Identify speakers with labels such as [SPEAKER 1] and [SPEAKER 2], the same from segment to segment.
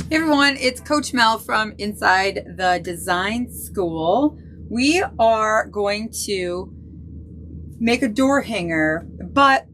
[SPEAKER 1] Hey everyone, it's Coach Mel from Inside the Design School. We are going to make a door hanger, but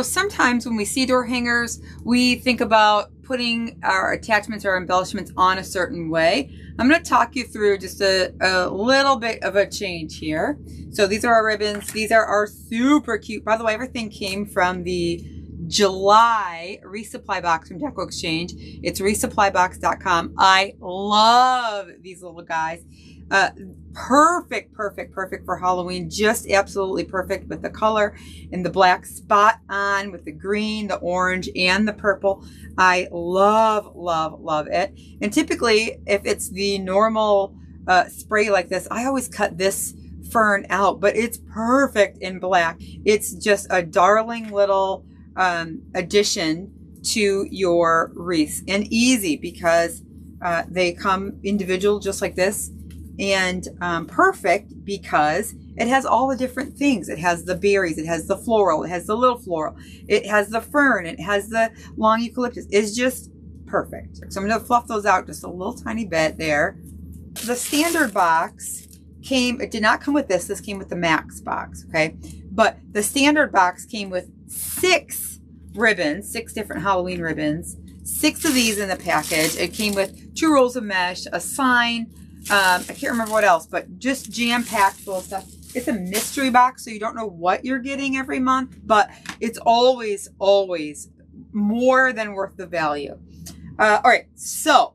[SPEAKER 1] sometimes when we see door hangers, we think about putting our attachments or embellishments on a certain way. I'm going to talk you through just a little bit of a change here. So these are our ribbons. These are our super cute. By the way, everything came from the July resupply box from Deco Exchange. It's resupplybox.com. I love these little guys. Perfect for Halloween. Just absolutely perfect with the color and the black spot on with the green, the orange, and the purple. I love it. And typically, if it's the normal spray like this, I always cut this fern out, but it's perfect in black. It's just a darling little addition to your wreaths, and easy because they come individual just like this, and perfect because it has all the different things. It has the berries, it has the floral, it has the little floral, it has the fern, it has the long eucalyptus. It's just perfect. So I'm going to fluff those out just a little tiny bit there. The standard box it did not come with this came with the max box, okay? But the standard box came with 6 ribbons, 6 different Halloween ribbons, 6 of these in the package. It came with 2 rolls of mesh, a sign, I can't remember what else, but just jam-packed full of stuff. It's a mystery box, so you don't know what you're getting every month, but it's always more than worth the value. All right, so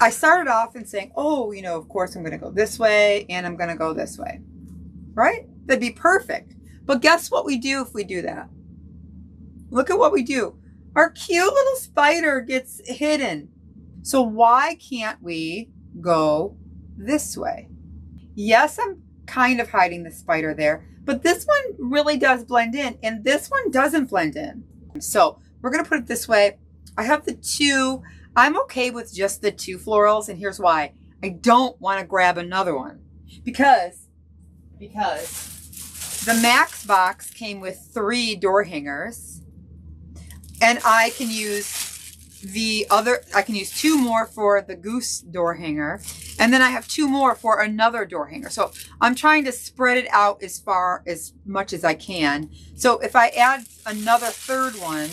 [SPEAKER 1] I started off in saying, of course I'm going to go this way and I'm going to go this way, right? That'd be perfect. But guess what we do if we do that? Look at what we do. Our cute little spider gets hidden. So why can't we go this way? Yes, I'm kind of hiding the spider there, but this one really does blend in, and this one doesn't blend in. So we're going to put it this way. I have the 2. I'm okay with just the 2 florals, and here's why. I don't want to grab another one because the max box came with 3 door hangers, and I can use 2 more for the goose door hanger, and then I have 2 more for another door hanger. So I'm trying to spread it out as much as I can. So if I add another 3rd one,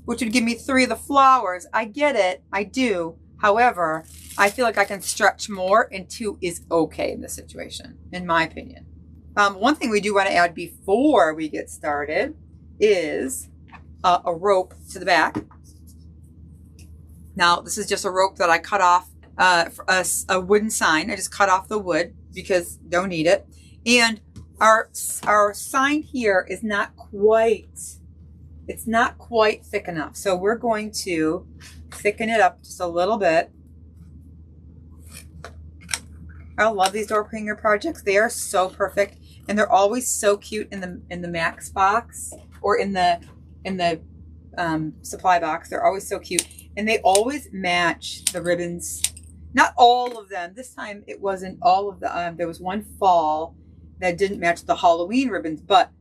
[SPEAKER 1] which would give me 3 of the flowers, I get it, I do. However, I feel like I can stretch more, and 2 is okay in this situation, in my opinion. One thing we do want to add before we get started is a rope to the back. Now, this is just a rope that I cut off for a wooden sign. I just cut off the wood because don't need it. And our sign here is not quite thick enough. So we're going to thicken it up just a little bit. I love these door hanger projects. They are so perfect, and they're always so cute in the max box or in the supply box. They're always so cute, and they always match the ribbons. Not all of them. This time it wasn't all of the. There was one fall that didn't match the Halloween ribbons, but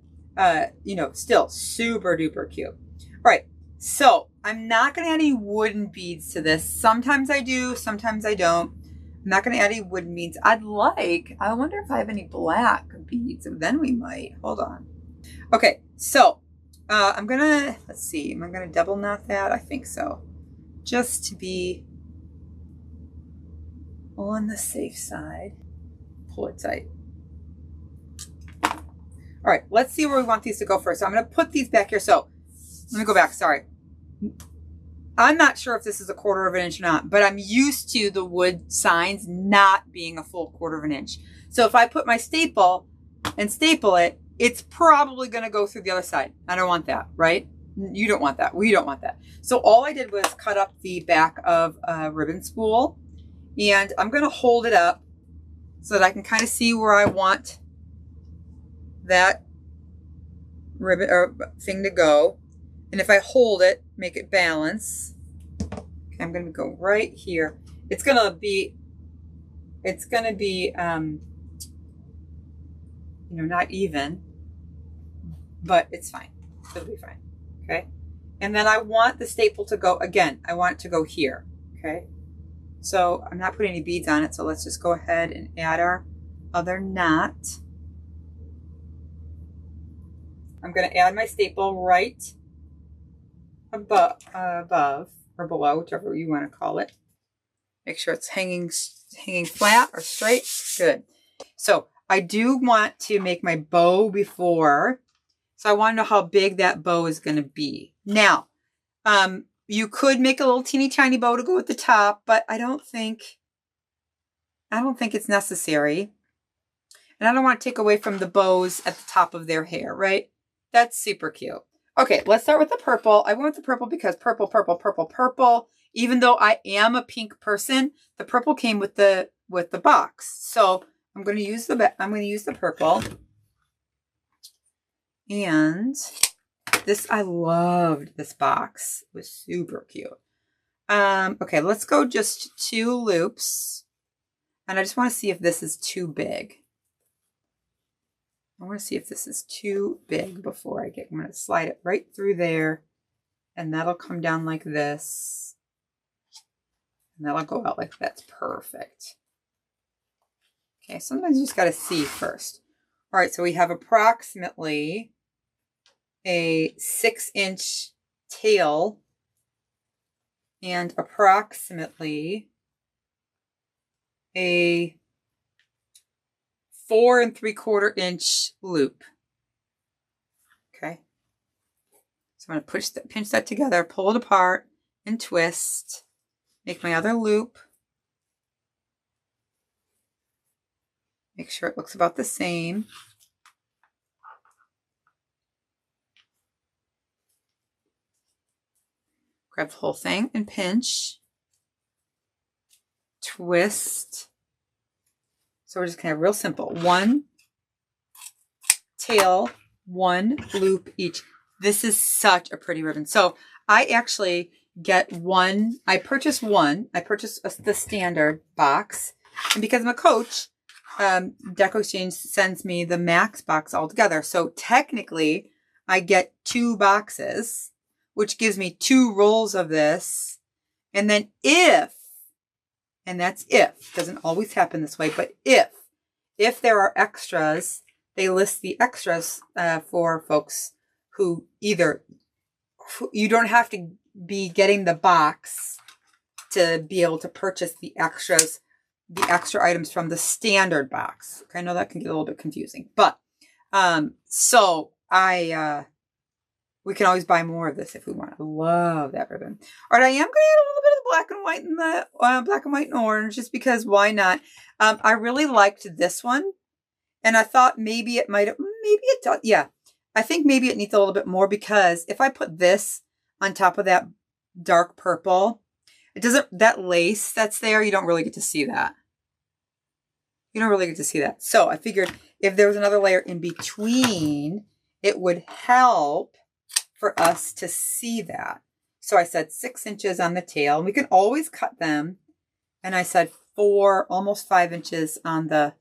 [SPEAKER 1] still super duper cute. All right, so I'm not going to add any wooden beads to this. Sometimes I do, sometimes I don't. I'm not going to add any wooden beads. I wonder if I have any black beads. Then we might. Hold on. Okay, so I'm going to, let's see. Am I going to double knot that? I think so. Just to be on the safe side. Pull it tight. All right, let's see where we want these to go first. So I'm going to put these back here. So let me go back. Sorry. I'm not sure if this is a 1/4 of an inch or not, but I'm used to the wood signs not being a full 1/4 of an inch. So if I put my staple and staple it, it's probably going to go through the other side. I don't want that, right? You don't want that. We don't want that. So all I did was cut up the back of a ribbon spool, and I'm going to hold it up so that I can kind of see where I want that ribbon or thing to go. And if I hold it, make it balance. Okay, I'm going to go right here. It's going to be not even, but it's fine. It'll be fine. Okay. And then I want the staple to go, again, I want it to go here, okay? So I'm not putting any beads on it, so let's just go ahead and add our other knot. I'm going to add my staple right above or below, whichever you want to call it. Make sure it's hanging flat or straight. Good. So I do want to make my bow before. So I want to know how big that bow is going to be. Now, you could make a little teeny tiny bow to go at the top, but I don't think it's necessary. And I don't want to take away from the bows at the top of their hair, right? That's super cute. Okay, let's start with the purple. I went with the purple because purple, purple, purple, purple. Even though I am a pink person, the purple came with the box. So I'm going to use the purple. And this, I loved this box. It was super cute. Okay, let's go just 2 loops. And I just want to see if this is too big. I want to see if this is too big before I'm going to slide it right through there. And that'll come down like this. And that'll go out like that's perfect. Okay, sometimes you just got to see first. All right, so we have approximately a 6-inch tail and approximately a 4 3/4 inch loop. Okay. So I'm going to pinch that together, pull it apart and twist, make my other loop. Make sure it looks about the same. Grab the whole thing and pinch, twist. So we're just kind of real simple. 1 tail, 1 loop each. This is such a pretty ribbon. So I actually get one. I purchased the standard box. And because I'm a coach, Deco Exchange sends me the max box altogether. So technically I get 2 boxes, which gives me 2 rolls of this. And then and that's if, doesn't always happen this way, but if there are extras, they list the extras for folks who you don't have to be getting the box to be able to purchase the extra items from the standard box. I know that can get a little bit confusing, but so we can always buy more of this if we want. I love that ribbon. All right, I am going to add a little bit of the black and white and the black and white and orange, just because why not? I really liked this one, and I thought maybe it does. Yeah, I think maybe it needs a little bit more, because if I put this on top of that dark purple, it doesn't. That lace that's there, you don't really get to see that. You don't really get to see that. So I figured if there was another layer in between, it would help for us to see that. So I said 6 inches on the tail, and we can always cut them. And I said 4, almost 5 inches on the.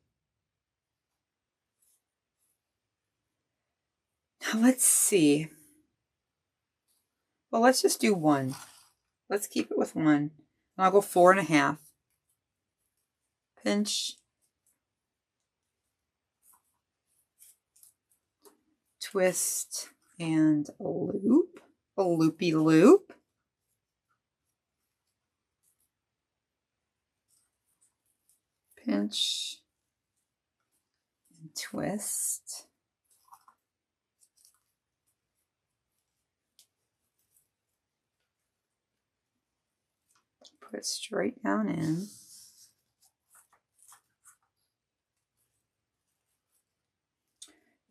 [SPEAKER 1] Now let's see. Well, let's just do 1. Let's keep it with 1. And I'll go 4 1/2. Pinch. Twist. And a loop, a loopy loop. Pinch and twist. Put it straight down in.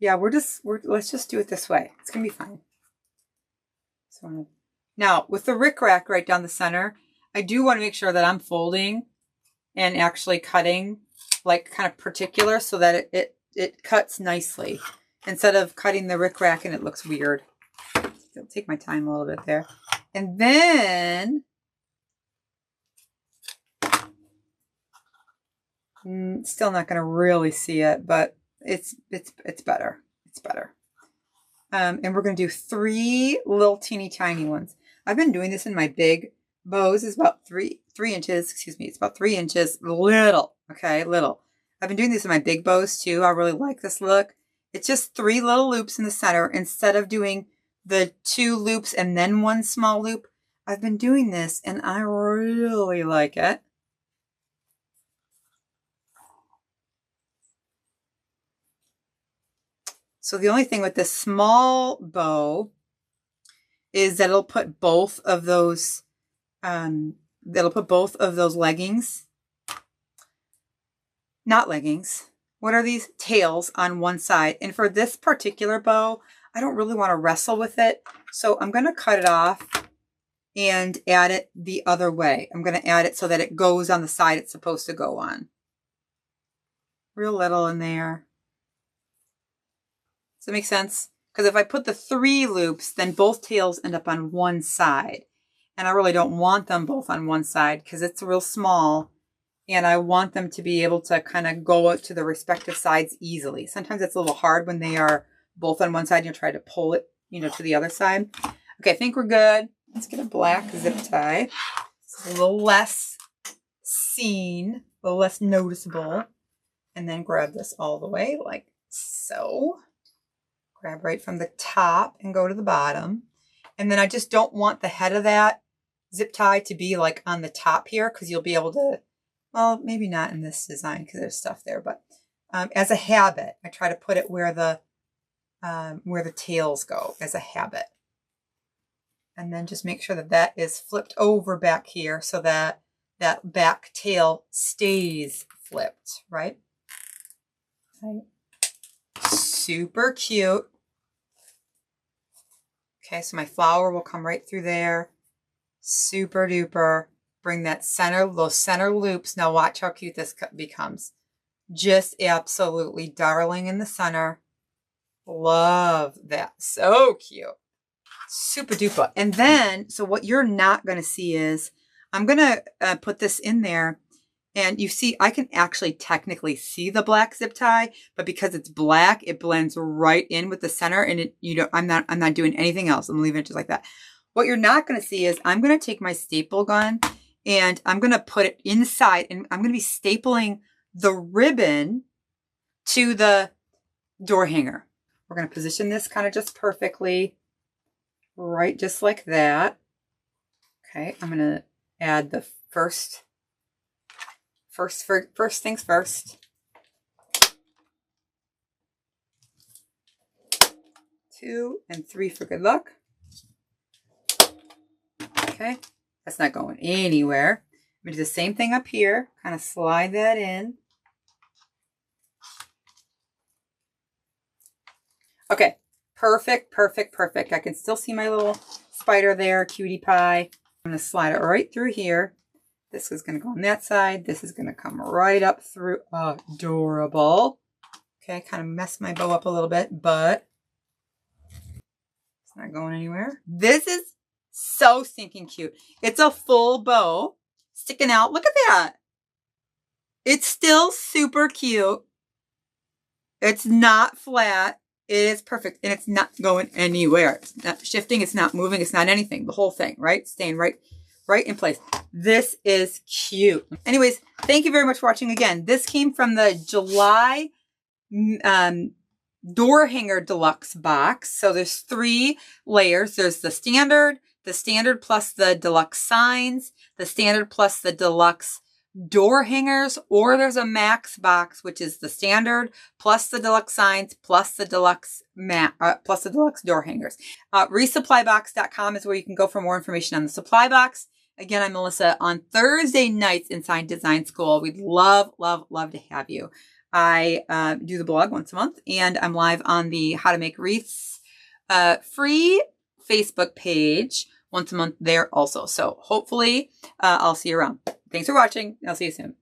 [SPEAKER 1] Yeah, let's just do it this way. It's going to be fine. So now with the rickrack right down the center, I do want to make sure that I'm folding and actually cutting like kind of particular, so that it cuts nicely, instead of cutting the rickrack and it looks weird. I'll take my time a little bit there. And then still not going to really see it, but it's better. It's better. And we're going to do 3 little teeny tiny ones. I've been doing this in my big bows. It's about 3 inches, excuse me. It's about 3 inches, little, okay, little. I've been doing this in my big bows too. I really like this look. It's just 3 little loops in the center instead of doing the 2 loops and then 1 small loop. I've been doing this and I really like it. So the only thing with this small bow is that it'll put both of those, leggings, not leggings. What are these? Tails on one side. And for this particular bow, I don't really want to wrestle with it. So I'm going to cut it off and add it the other way. I'm going to add it so that it goes on the side it's supposed to go on. Real little in there. Does that make sense? Because if I put the 3 loops, then both tails end up on one side. And I really don't want them both on one side because it's real small. And I want them to be able to kind of go out to the respective sides easily. Sometimes it's a little hard when they are both on one side and you try to pull it, to the other side. Okay, I think we're good. Let's get a black zip tie. It's a little less seen, a little less noticeable. And then grab this all the way like so. Grab right from the top and go to the bottom. And then I just don't want the head of that zip tie to be like on the top here because you'll be able to, well, maybe not in this design because there's stuff there, but as a habit, I try to put it where the tails go as a habit. And then just make sure that that is flipped over back here so that that back tail stays flipped, right? Okay. Super cute. Okay, so my flower will come right through there. Super duper. Bring that those center loops. Now watch how cute this becomes. Just absolutely darling in the center. Love that. So cute. Super duper. And then, so what you're not going to see is, I'm going to put this in there. And you see, I can actually technically see the black zip tie, but because it's black, it blends right in with the center. And I'm not doing anything else. I'm leaving it just like that. What you're not going to see is I'm going to take my staple gun and I'm going to put it inside and I'm going to be stapling the ribbon to the door hanger. We're going to position this kind of just perfectly, right, just like that. Okay, I'm going to add the first things first. 2 and 3 for good luck. Okay, that's not going anywhere. I'm going to do the same thing up here. Kind of slide that in. Okay, perfect, perfect, perfect. I can still see my little spider there, cutie pie. I'm going to slide it right through here. This is going to go on that side. This is going to come right up through. Adorable. Okay, kind of messed my bow up a little bit, but it's not going anywhere. This is so stinking cute. It's a full bow sticking out. Look at that. It's still super cute. It's not flat. It is perfect. And it's not going anywhere. It's not shifting. It's not moving. It's not anything. The whole thing, right? Staying right in place. This is cute. Anyways, thank you very much for watching again. This came from the July door hanger deluxe box. So there's 3 layers. There's the standard plus the deluxe signs, the standard plus the deluxe door hangers, or there's a max box, which is the standard plus the deluxe signs plus the deluxe door hangers. Resupplybox.com is where you can go for more information on the supply box. Again, I'm Melissa. On Thursday nights inside Design School, we'd love, love, love to have you. I do the blog once a month, and I'm live on the How to Make Wreaths free Facebook page once a month there also. So hopefully I'll see you around. Thanks for watching. I'll see you soon.